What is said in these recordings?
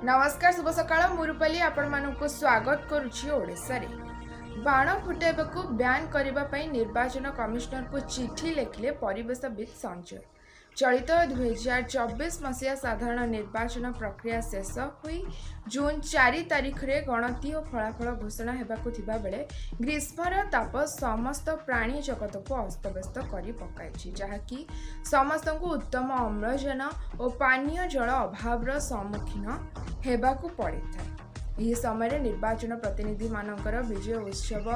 नमस्कार शुभ सकाळ मुरुपाली आपण मानक स्वागत करुछि ओडिसा रे बाण फुटाइबाकू ब्यान करबा पई निर्वाचन कमिश्नर को चिठी लिखिले परिवेशविद संजय। चलित 2024 मसीहा साधारण निर्वाचन प्रक्रिया शेष हुई जून 4 तारिख रे गणति और फलाफल घोषणा हेबाकू थिबा बेले ग्रीष्मर ताप समस्त प्राणी जगत को अस्तव्यस्त करी पकाइछि, जहाँकि समस्त को उत्तम अम्लजान और पानीय जल अभाव सम्मुखीन हेबाकू पड़िथा। यह समय निर्वाचन प्रतिनिधि मानकर विजय उत्सव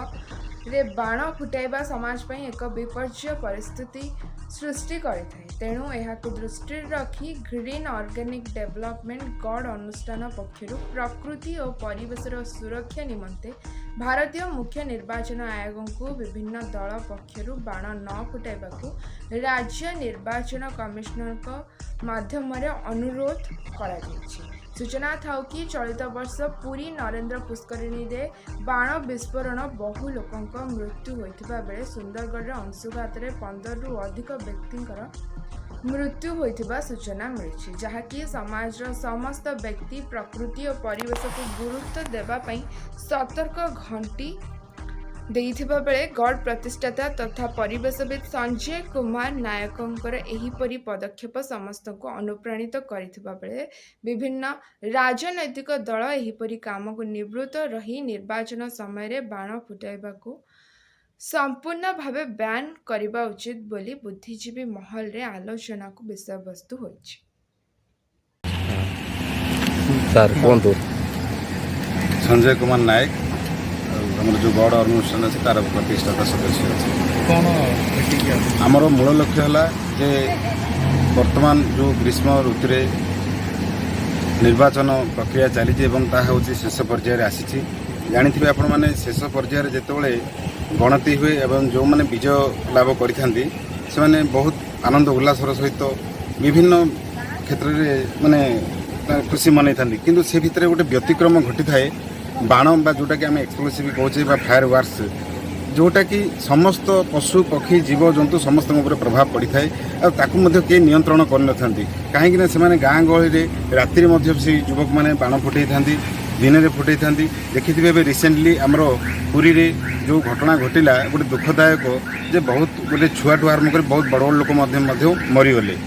रे बाण फुटाइबा समाज पई एक विपर्य परिस्थिति सृष्टि करिथाय। तेणु एहाकू दृष्टि रखी ग्रीन ऑर्गेनिक डेवलपमेंट गॉड अनुष्ठान पक्षरु प्रकृति और परिवेशर सुरक्षा निमंते भारतीय मुख्य निर्वाचन आयोग को विभिन्न दल पक्षरु बाण न फुटाइबाकू राज्य निर्वाचन कमिश्नर माध्यम अनुरोध करा जायछि। सूचना था कि चलित वर्ष पुरी नरेंद्र पुष्करिणी रे बाण विस्फोरण बहु लोकंक मृत्यु होइथिबा बेले सुंदरगढ़ अंशुघात रे 15 रु अधिक व्यक्तिंकर मृत्यु होइथिबा सूचना मिली, जहाँकि समाजर समस्त व्यक्ति प्रकृति और परिवेश को गुरुत्व देबा पई सतर्क घंटी देइथिबा बेले गढ़ प्रतिष्ठाता तथा परिवेशविद संजय कुमार नायकंकर एहिपरि पदक्षेप समस्त को अनुप्राणित करिथिबा बेले विभिन्न राजनैतिक दल एहिपरि काम को निवृत्त रही निर्वाचन समय रे बाण फुटाइबाकू संपूर्ण भावे बैन करबा उचित बोली बुद्धिजीवी महल रे आलोचना को विषय वस्तु होइछि। सर कोंतु संजय कुमार नायक आमर जो गढ़ अनुष्ठान अच्छे तार प्रतिष्ठाता सदस्य अच्छे। आमर मूल लक्ष्य है जे वर्तमान जो ग्रीष्म ऋतु निर्वाचन प्रक्रिया चली शेष पर्यायर आसी जानी आपण मैंने शेष पर्यायर जिते गणति हुए एवं जो मैंने विजय लाभ करते बहुत आनंद उल्लासर सहित विभिन्न क्षेत्र में माने खुशी मनई था, किंतु से भितर गोटे व्यतिक्रम घटी थाए बाण बा जोटा कि आम एक्सप्लोसिव कहचे फायर वार्स जोटा कि समस्त पशु पक्षी जीव जंतु समस्त प्रभाव पड़ी थाए के नियंत्रण कर कहीं से गाँ गहली राति से युवक मैंने बाण फुटे था दिन में फुटे था। देखिए रिसेंटली आमर पुरी रे जो घटना घटिला गोटे दुखदायक जे बहुत गोटे छुआठू आरम्भ कर बहुत बड़ लोक मरीगले।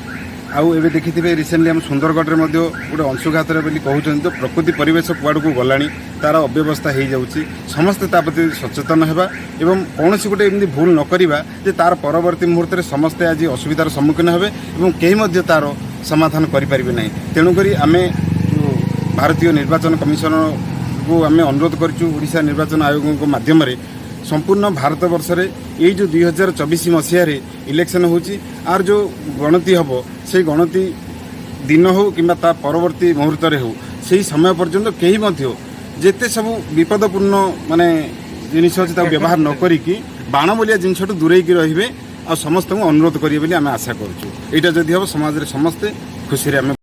आउ एवं देखिए रिसेंटली आम सुंदरगढ़ में गोटे अंशुघात कहते तो प्रकृति परिवेश कुआड़ को गला तार अव्यवस्था हो जाऊँगी समस्ते प्रति सचेतन होगा एवं कौन गोटे एमती भूल न करवा जे तार परवर्ती मुहूर्त में समस्ते आज असुविधार सम्मुखीन हेबे एवं कहीं तार समाधान करें ना। तेणुक आम भारतीय निर्वाचन कमिशनर को आम अनुरोध करूँ निर्वाचन आयोग माध्यम संपूर्ण भारत वर्ष रे ये जो 2024 मसीह इलेक्शन होची आर जो गणति हम से गणति दिन हो कि परवर्ती मुहूर्त हो से समय पर्यंत कहीं जेते सब विपदपूर्ण माने जिनिस अच्छे व्यवहार न करिकी बाण बोलिया जिनस दूरे रहिबे आ समस्त अनुरोध करिए आम आशा करूँ। यहाँ जदि हम समाज रे समस्ते खुशी रे आम